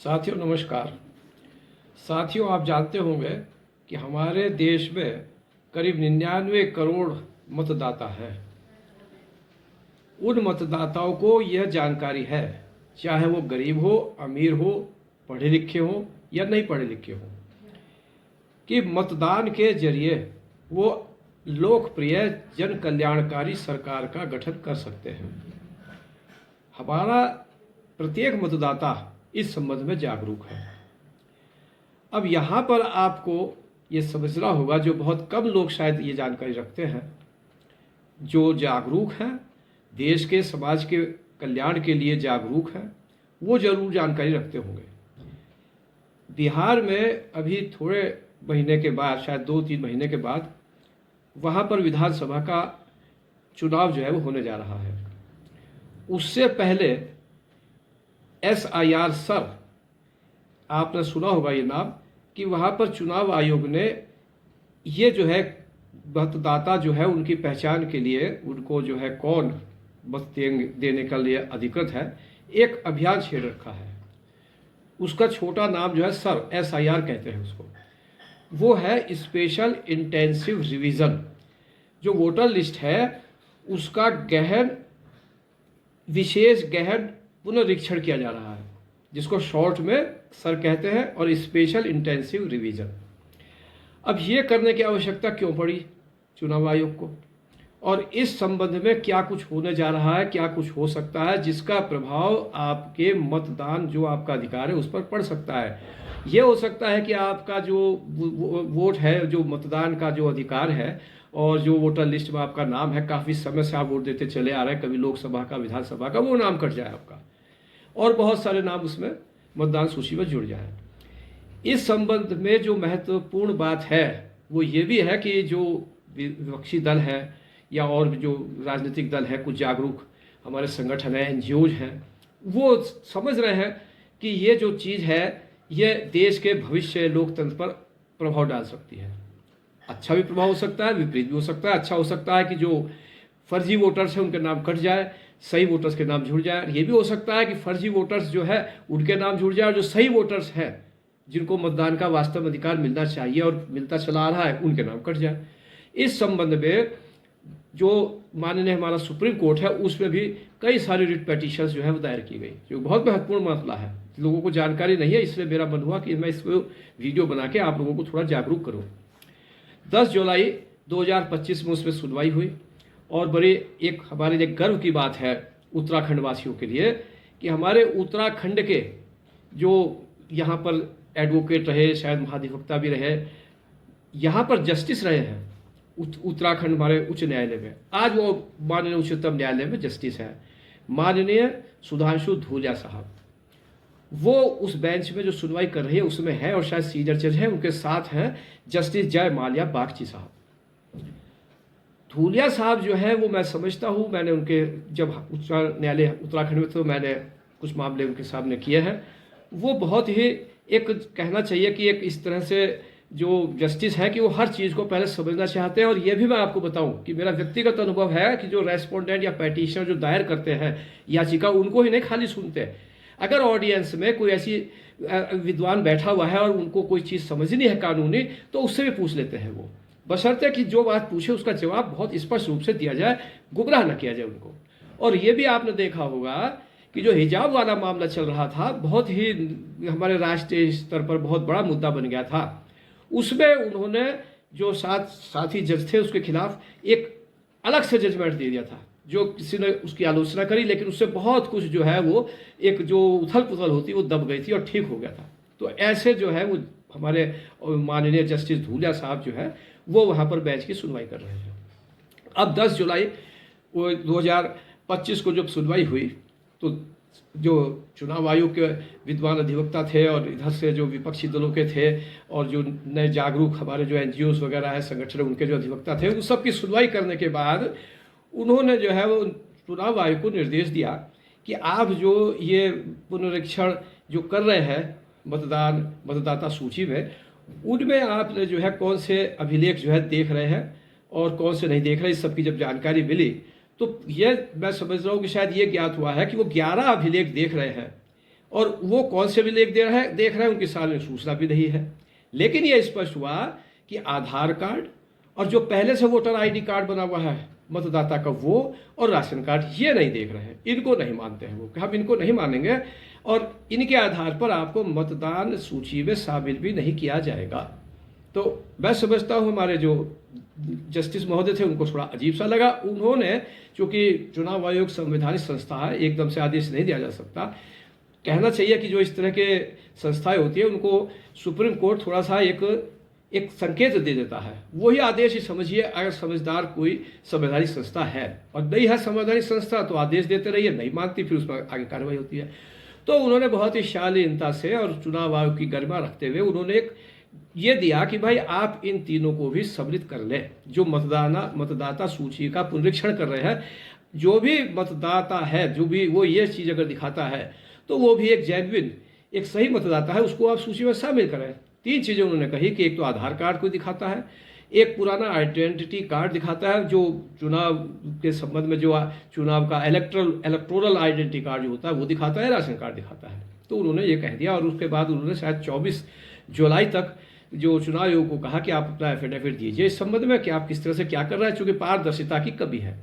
साथियों नमस्कार। साथियों, आप जानते होंगे कि हमारे देश में करीब 99 करोड़ मतदाता हैं। उन मतदाताओं को यह जानकारी है, चाहे वो गरीब हो, अमीर हो, पढ़े लिखे हो या नहीं पढ़े लिखे हो, कि मतदान के जरिए वो लोकप्रिय जन कल्याणकारी सरकार का गठन कर सकते हैं। हमारा प्रत्येक मतदाता इस संबंध में जागरूक है। अब यहाँ पर आपको ये समझना होगा, जो बहुत कम लोग शायद ये जानकारी रखते हैं, जो जागरूक हैं, देश के समाज के कल्याण के लिए जागरूक हैं, वो जरूर जानकारी रखते होंगे। बिहार में अभी थोड़े महीने के बाद, शायद 2-3 महीने के बाद, वहाँ पर विधानसभा का चुनाव जो है वो होने जा रहा है। उससे पहले SIR सर, आपने सुना होगा ये नाम, कि वहाँ पर चुनाव आयोग ने ये जो है मतदाता जो है उनकी पहचान के लिए, उनको जो है कौन मत देने के लिए अधिकृत है, एक अभियान छेड़ रखा है। उसका छोटा नाम जो है सर, SIR कहते हैं उसको। वो है स्पेशल इंटेंसिव रिवीजन। जो वोटर लिस्ट है उसका विशेष गहन पुनरीक्षण किया जा रहा है, जिसको शॉर्ट में सर कहते हैं, और स्पेशल इंटेंसिव रिवीजन। अब ये करने की आवश्यकता क्यों पड़ी चुनाव आयोग को, और इस संबंध में क्या कुछ होने जा रहा है, क्या कुछ हो सकता है जिसका प्रभाव आपके मतदान, जो आपका अधिकार है, उस पर पड़ सकता है। ये हो सकता है कि आपका जो वोट है, जो मतदान का जो अधिकार है, और जो वोटर लिस्ट में आपका नाम है, काफ़ी समय से आप वोट देते चले आ रहे हैं, कभी लोकसभा का, विधानसभा का, वो नाम कट जाए आपका, और बहुत सारे नाम उसमें मतदान सूची में जुड़ जाए। इस संबंध में जो महत्वपूर्ण बात है वो ये भी है कि जो विपक्षी दल है या और जो राजनीतिक दल है, कुछ जागरूक हमारे संगठन हैं, NGOs हैं, वो समझ रहे हैं कि ये जो चीज़ है ये देश के भविष्य, लोकतंत्र पर प्रभाव डाल सकती है। अच्छा भी प्रभाव हो सकता है, विपरीत भी हो सकता है। अच्छा हो सकता है कि जो फर्जी वोटर्स हैं उनके नाम कट जाए, सही वोटर्स के नाम जुड़ जाए। ये भी हो सकता है कि फर्जी वोटर्स जो है उनके नाम जुड़ जाए, और जो सही वोटर्स हैं, जिनको मतदान का वास्तव अधिकार मिलना चाहिए और मिलता चला आ रहा है, उनके नाम कट जाए। इस संबंध में जो माननीय हमारा सुप्रीम कोर्ट है, उसमें भी कई सारी रिट पिटीशन जो है वो दायर की गई, जो बहुत महत्वपूर्ण मसला है। लोगों को जानकारी नहीं है, इसलिए मेरा मन हुआ कि मैं इसको वीडियो बना के आप लोगों को थोड़ा जागरूक करूँ। 10 जुलाई 2025 में उसमें सुनवाई हुई, और बड़े एक हमारे लिए गर्व की बात है उत्तराखंड वासियों के लिए, कि हमारे उत्तराखंड के जो यहाँ पर एडवोकेट रहे, शायद महाधिवक्ता भी रहे, यहाँ पर जस्टिस रहे हैं उत्तराखंड हमारे उच्च न्यायालय में, आज वो माननीय उच्चतम न्यायालय में जस्टिस है, माननीय सुधांशु धूलिया साहब। वो उस बेंच में जो सुनवाई कर रही है उसमें है, और शायद सीनियर जज है, उनके साथ हैं जस्टिस जय माल्या बागची साहब। धूलिया साहब जो है वो मैं समझता हूँ, मैंने उनके जब उच्च न्यायालय उत्तराखंड में तो मैंने कुछ मामले उनके सामने किए हैं। वो बहुत ही, एक कहना चाहिए कि एक इस तरह से जो जस्टिस है कि वो हर चीज़ को पहले समझना चाहते हैं। और ये भी मैं आपको बताऊं कि मेरा व्यक्तिगत अनुभव है कि जो रेस्पोंडेंट या पेटिशनर जो दायर करते हैं याचिका, उनको ही नहीं खाली सुनते। अगर ऑडियंस में कोई ऐसी विद्वान बैठा हुआ है और उनको कोई चीज़ समझनी है कानूनी, तो उससे भी पूछ लेते हैं वो, बशर्ते कि जो बात पूछे उसका जवाब बहुत स्पष्ट रूप से दिया जाए, गुमराह न किया जाए उनको। और ये भी आपने देखा होगा कि जो हिजाब वाला मामला चल रहा था, बहुत ही हमारे राष्ट्रीय स्तर पर बहुत बड़ा मुद्दा बन गया था। उसमें उन्होंने जो साथी जज थे उसके खिलाफ एक अलग से जजमेंट दे दिया था, जो किसी ने उसकी आलोचना करी, लेकिन उससे बहुत कुछ जो है वो एक जो उथल पुथल होती वो दब गई थी और ठीक हो गया था। तो ऐसे जो है वो हमारे माननीय जस्टिस धूलिया साहब जो है वो वहाँ पर बेंच की सुनवाई कर रहे हैं। अब 10 जुलाई 2025 को जब सुनवाई हुई, तो जो चुनाव आयोग के विद्वान अधिवक्ता थे और इधर से जो विपक्षी दलों के थे और जो नए जागरूक हमारे जो NGOs वगैरह है, संगठन, उनके जो अधिवक्ता थे, उन सब की सुनवाई करने के बाद उन्होंने जो है वो चुनाव आयोग को निर्देश दिया कि आप जो ये पुनरीक्षण जो कर रहे हैं मतदाता सूची में, उनमें आप जो है कौन से अभिलेख जो है देख रहे हैं और कौन से नहीं देख रहे। इस सब की जब जानकारी मिली तो ये मैं समझ रहा हूँ कि शायद ये ज्ञात हुआ है कि वो 11 अभिलेख देख रहे हैं और वो कौन से भी लेख देख रहे हैं उनकी सार्वजनिक सूचना भी नहीं है। लेकिन यह स्पष्ट हुआ कि आधार कार्ड और जो पहले से वोटर आईडी कार्ड बना हुआ है मतदाता का वो और राशन कार्ड ये नहीं देख रहे हैं, इनको नहीं मानते हैं वो कि हम इनको नहीं मानेंगे और इनके आधार पर आपको मतदान सूची में शामिल भी नहीं किया जाएगा। तो मैं समझता हूँ हमारे जो जस्टिस महोदय थे उनको थोड़ा अजीब सा लगा। उन्होंने, चूंकि चुनाव आयोग संवैधानिक संस्था है, एकदम से आदेश नहीं दिया जा सकता, कहना चाहिए कि जो इस तरह के संस्थाएं होती है उनको सुप्रीम कोर्ट थोड़ा सा एक संकेत दे देता है, वही आदेश ही समझिए। अगर समझदार कोई संवैधानिक संस्था है और नहीं है संवैधानिक संस्था तो आदेश देते रहिए, नहीं मानती फिर उस पर आगे कार्रवाई होती है। तो उन्होंने बहुत ही शालीनता से और चुनाव आयोग की गरिमा रखते हुए उन्होंने एक ये दिया कि भाई आप इन तीनों को भी सम्मिलित कर लें। जो मतदाता सूची का पुनरीक्षण कर रहे हैं, जो भी मतदाता है, जो भी वो ये चीज़ अगर दिखाता है तो वो भी एक जेन्युइन, एक सही मतदाता है, उसको आप सूची में शामिल करें। 3 चीज़ें उन्होंने कही कि एक तो आधार कार्ड को दिखाता है, एक पुराना आइडेंटिटी कार्ड दिखाता है जो चुनाव के संबंध में जो चुनाव का इलेक्टोरल आइडेंटिटी कार्ड जो होता है वो दिखाता है, राशन कार्ड दिखाता है। तो उन्होंने ये कह दिया और उसके बाद उन्होंने शायद 24 जुलाई तक जो चुनाव आयोग को कहा कि आप अपना एफिडेविट दीजिए इस संबंध में कि आप किस तरह से क्या कर रहे हैं, चूँकि पारदर्शिता की कमी है।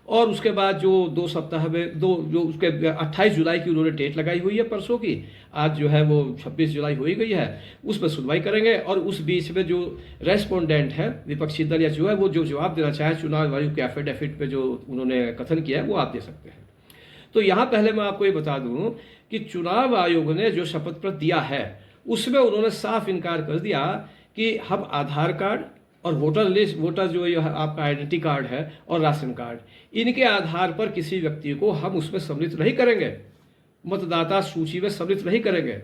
और उसके बाद जो 2 सप्ताह में जो उसके 28 जुलाई की उन्होंने डेट लगाई हुई है परसों की, आज जो है वो 26 जुलाई हो ही गई है, उस पर सुनवाई करेंगे। और उस बीच में जो रेस्पोंडेंट है विपक्षी दल या जो है वो जो जवाब देना चाहे चुनाव आयोग के एफिडेविट पे जो उन्होंने कथन किया है वो आप दे सकते हैं। तो यहाँ पहले मैं आपको ये बता दूँ कि चुनाव आयोग ने जो शपथ पत्र दिया है उसमें उन्होंने साफ इनकार कर दिया कि हम आधार कार्ड और वोटर जो ये आपका आइडेंटिटी कार्ड है और राशन कार्ड, इनके आधार पर किसी व्यक्ति को हम उसमें सम्मिलित नहीं करेंगे, मतदाता सूची में सम्मिलित नहीं करेंगे।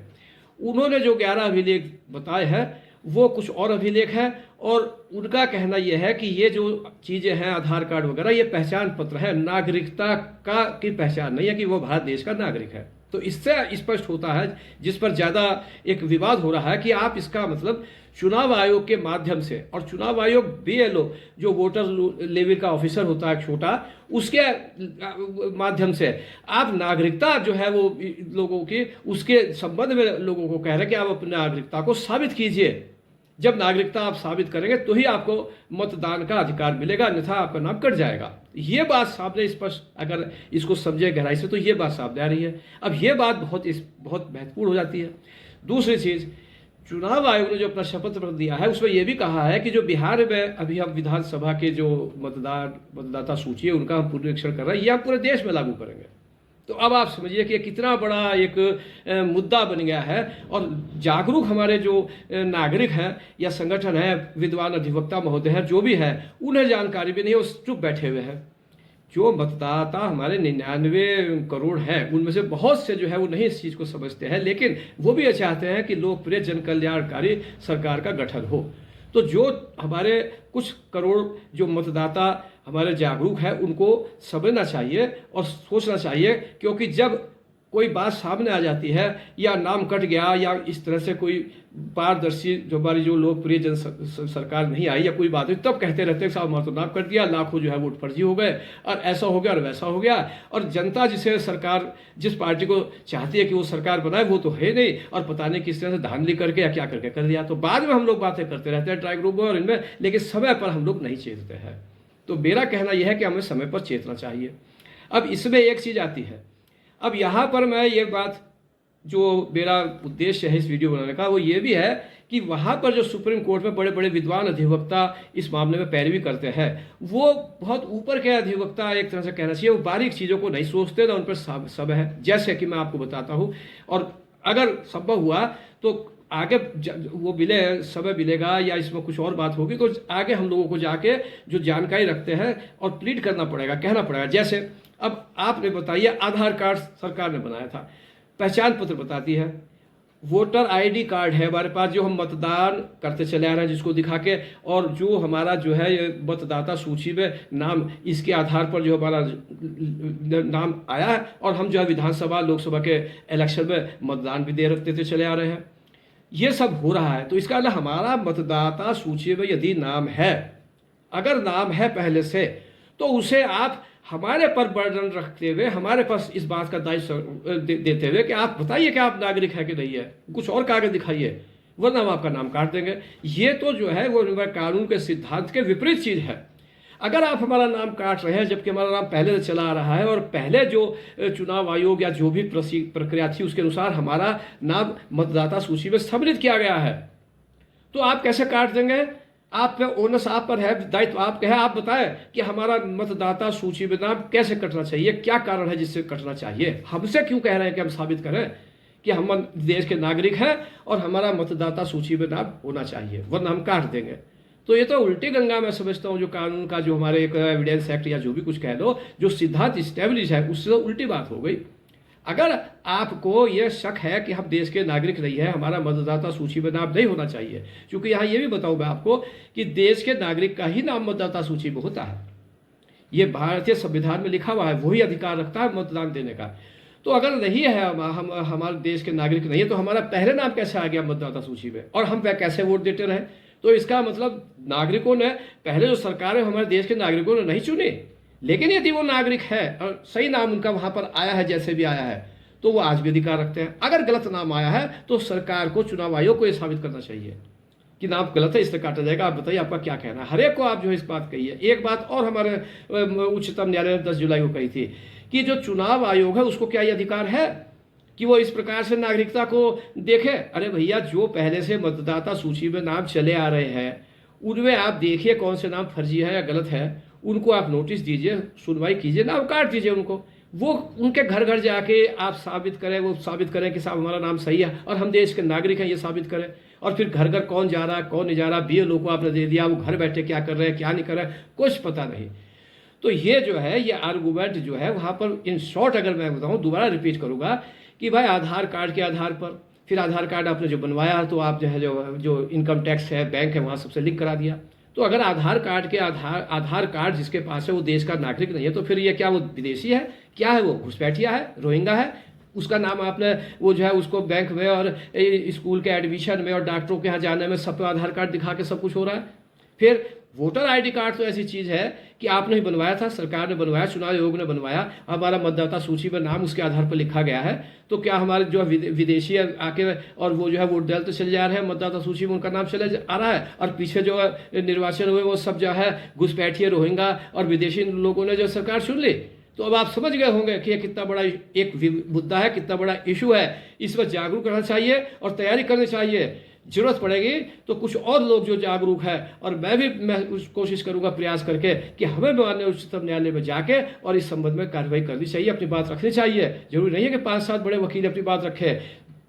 उन्होंने जो 11 अभिलेख बताए हैं वो कुछ और अभिलेख है और उनका कहना यह है कि ये जो चीज़ें हैं आधार कार्ड वगैरह ये पहचान पत्र है, नागरिकता की पहचान नहीं है कि वो भारत देश का नागरिक है। तो इससे स्पष्ट होता है, जिस पर ज़्यादा एक विवाद हो रहा है कि आप इसका मतलब चुनाव आयोग के माध्यम से, और चुनाव आयोग BLO जो वोटर लेवल का ऑफिसर होता है छोटा, उसके माध्यम से आप नागरिकता जो है वो लोगों की उसके संबंध में लोगों को कह रहे हैं कि आप अपनी नागरिकता को साबित कीजिए। जब नागरिकता आप साबित करेंगे तो ही आपको मतदान का अधिकार मिलेगा, अन्यथा आपका नाम कट जाएगा। ये बात सामने स्पष्ट, अगर इसको समझे गहराई से तो ये बात सामने आ रही है। अब ये बात बहुत महत्वपूर्ण हो जाती है। दूसरी चीज़, चुनाव आयोग ने जो अपना शपथ पत्र दिया है उसमें यह भी कहा है कि जो बिहार में अभी हम विधानसभा के जो मतदाता सूची है उनका हम पुनरीक्षण कर रहे हैं, ये हम पूरे देश में लागू करेंगे। तो अब आप समझिए कि कितना बड़ा एक मुद्दा बन गया है और जागरूक हमारे जो नागरिक हैं या संगठन है, विद्वान अधिवक्ता महोदय हैं, जो भी है, उन्हें जानकारी भी नहीं है, वो चुप बैठे हुए हैं। जो मतदाता हमारे 99 करोड़ हैं उनमें से बहुत से जो है वो नहीं इस चीज़ को समझते हैं, लेकिन वो भी ये चाहते हैं कि लोकप्रिय जन कल्याणकारी सरकार का गठन हो। तो जो हमारे कुछ करोड़ जो मतदाता हमारे जागरूक हैं उनको समझना चाहिए और सोचना चाहिए, क्योंकि जब कोई बात सामने आ जाती है या नाम कट गया या इस तरह से कोई पारदर्शी जो हमारी जो लोकप्रिय जन सरकार नहीं आई या कोई बात हुई, तब कहते रहते हैं साहब हमारा तो नाम कट गया, लाखों जो है वोट फर्जी हो गए और ऐसा हो गया और वैसा हो गया। और जनता जिसे सरकार, जिस पार्टी को चाहती है कि वो सरकार बनाए वो तो है नहीं, और पता नहीं किस तरह से धांधली करके या क्या करके कर दिया। तो बाद में हम लोग बातें करते रहते हैं ट्राई ग्रुप में और इनमें, लेकिन समय पर हम लोग नहीं चेतते हैं। तो मेरा कहना यह है कि हमें समय पर चेतना चाहिए। अब इसमें एक चीज़ आती है, अब यहाँ पर मैं ये बात जो मेरा उद्देश्य है इस वीडियो बनाने का वो ये भी है कि वहाँ पर जो सुप्रीम कोर्ट में बड़े बड़े विद्वान अधिवक्ता इस मामले में पैरवी करते हैं, वो बहुत ऊपर के अधिवक्ता, एक तरह से कहना चाहिए, वो बारीक चीज़ों को नहीं सोचते ना उन पर सब है। जैसे कि मैं आपको बताता हूँ, और अगर संभव हुआ तो आगे वो समय मिलेगा या इसमें कुछ और बात होगी तो आगे हम लोगों को जाके जो जानकारी रखते हैं और प्लीड करना पड़ेगा, कहना पड़ेगा। जैसे अब आपने बताइए, आधार कार्ड सरकार ने बनाया था, पहचान पत्र बताती है, वोटर आईडी कार्ड है हमारे पास जो हम मतदान करते चले आ रहे हैं जिसको दिखा के, और जो हमारा जो है ये मतदाता सूची में नाम, इसके आधार पर जो हमारा नाम आया है और हम जो है विधानसभा लोकसभा के इलेक्शन में मतदान भी देते चले आ रहे हैं, ये सब हो रहा है। तो इसका मतलब हमारा मतदाता सूची में यदि नाम है, अगर नाम है पहले से, तो उसे आप हमारे पर बर्डन रखते हुए, हमारे पास इस बात का दायित्व देते हुए कि आप बताइए कि आप नागरिक है कि नहीं है, कुछ और कागज दिखाइए, वरना हम आपका नाम काट देंगे। ये तो जो है वो कानून के सिद्धांत के विपरीत चीज़ है। अगर आप हमारा नाम काट रहे हैं जबकि हमारा नाम पहले से चला आ रहा है और पहले जो चुनाव आयोग या जो भी प्रक्रिया थी उसके अनुसार हमारा नाम मतदाता सूची में सम्मिलित किया गया है, तो आप कैसे काट देंगे? आप पे ओनस आप पर है, दायित्व आपका है। आप बताएं कि हमारा मतदाता सूची में नाम कैसे कटना चाहिए, क्या कारण है जिससे कटना चाहिए। हमसे क्यों कह रहे हैं कि हम साबित करें कि हम देश के नागरिक हैं और हमारा मतदाता सूची में नाम होना चाहिए, वरना हम काट देंगे। तो ये तो उल्टी गंगा मैं समझता हूँ, जो कानून का जो हमारे एक एविडेंस एक्ट या जो भी कुछ कह लो, जो सिद्धांत इस्टेब्लिश है उससे तो उल्टी बात हो गई। अगर आपको यह शक है कि हम देश के नागरिक नहीं है, हमारा मतदाता सूची में नाम नहीं होना चाहिए, क्योंकि यहाँ ये भी बताऊँ मैं आपको कि देश के नागरिक का ही नाम मतदाता सूची में होता है। ये भारतीय संविधान में लिखा हुआ है, वही अधिकार रखता है मतदान देने का। तो अगर नहीं है हम हमारे देश के नागरिक नहीं है, तो हमारा पहले नाम कैसे आ गया मतदाता सूची में, और हम वह कैसे वोट देते रहे? तो इसका मतलब नागरिकों ने, पहले जो सरकारें हमारे देश के नागरिकों ने नहीं चुनी, लेकिन यदि वो नागरिक है और सही नाम उनका वहां पर आया है जैसे भी आया है, तो वो आज भी अधिकार रखते हैं। अगर गलत नाम आया है तो सरकार को, चुनाव आयोग को यह साबित करना चाहिए कि नाम गलत है, इसलिए काटा जाएगा। आप बताइए आपका क्या कहना है? हर एक को आप जो है इस बात कही है। एक बात और हमारे उच्चतम न्यायालय ने 10 जुलाई को कही थी कि जो चुनाव आयोग है उसको क्या ये अधिकार है कि वो इस प्रकार से नागरिकता को देखे? अरे भैया, जो पहले से मतदाता सूची में नाम चले आ रहे हैं उनमें आप देखिए कौन से नाम फर्जी है या गलत है, उनको आप नोटिस दीजिए, सुनवाई कीजिए, नाम काट दीजिए उनको। वो उनके घर घर जाके आप साबित करें, वो साबित करें कि साहब हमारा नाम सही है और हम देश के नागरिक हैं, ये साबित करें। और फिर घर घर कौन जा रहा है कौन नहीं जा रहा, BLO को आपने दे दिया, वो घर बैठे क्या कर रहे हैं क्या नहीं कर रहे हैं कुछ पता नहीं। तो ये जो है ये आर्गूमेंट जो है वहाँ पर, इन शॉर्ट अगर मैं बताऊँ, दोबारा रिपीट करूँगा कि भाई आधार कार्ड के आधार पर, फिर आधार कार्ड आपने जो बनवाया तो आप जो है जो इनकम टैक्स है, बैंक है, वहाँ सबसे लिंक करा दिया। तो अगर आधार कार्ड के आधार कार्ड जिसके पास है वो देश का नागरिक नहीं है, तो फिर ये क्या वो विदेशी है? क्या है वो? घुसपैठिया है, रोहिंगा है? उसका नाम आपने वो जो है उसको बैंक में और स्कूल के एडमिशन में और डॉक्टरों के यहाँ जाने में सब पे आधार कार्ड दिखा के सब कुछ हो रहा है। फिर वोटर ID कार्ड तो ऐसी चीज़ है कि आपने ही बनवाया था, सरकार ने बनवाया, चुनाव आयोग ने बनवाया, हमारा मतदाता सूची में नाम उसके आधार पर लिखा गया है। तो क्या हमारे जो विदेशी आके और वो जो है वोट डालते चले जा रहे हैं, मतदाता सूची में उनका नाम चले आ रहा है, और पीछे जो निर्वाचन हुए वो सब जो है घुसपैठिए, रोहिंगा और विदेशी लोगों ने जो सरकार चुन ली। तो अब आप समझ गए होंगे कि ये कितना बड़ा एक मुद्दा है, कितना बड़ा इशू है। इस पर जागरूक रहना चाहिए और तैयारी करनी चाहिए। जरूरत पड़ेगी तो कुछ और लोग जो जागरूक है, और मैं कोशिश करूंगा प्रयास करके कि हमें माननीय उच्चतम न्यायालय में जाके और इस संबंध में कार्रवाई करनी चाहिए, अपनी बात रखनी चाहिए। जरूरी नहीं है कि 5-7 बड़े वकील अपनी बात रखें।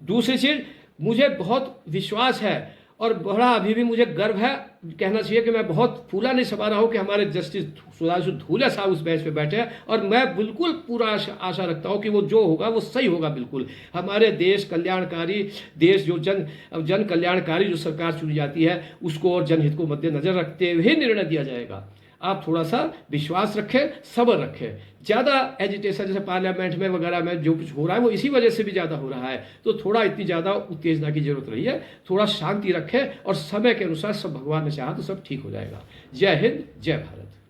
दूसरी चीज़, मुझे बहुत विश्वास है और बड़ा अभी भी मुझे गर्व है, कहना चाहिए कि मैं बहुत फूला नहीं समा रहा हूँ कि हमारे जस्टिस सुधांशु धूले साहब उस बेंच पे बैठे हैं, और मैं बिल्कुल पूरा आशा रखता हूँ कि वो जो होगा वो सही होगा। बिल्कुल हमारे देश कल्याणकारी, देश जो जन कल्याणकारी जो सरकार चुनी जाती है उसको और जनहित को मद्देनजर रखते हुए निर्णय दिया जाएगा। आप थोड़ा सा विश्वास रखें, सब्र रखें। ज़्यादा एजिटेशन जैसे पार्लियामेंट में वगैरह में जो कुछ हो रहा है वो इसी वजह से भी ज़्यादा हो रहा है, तो थोड़ा इतनी ज़्यादा उत्तेजना की जरूरत नहीं है। थोड़ा शांति रखें और समय के अनुसार सब, भगवान ने चाहा तो सब ठीक हो जाएगा। जय हिंद, जय भारत।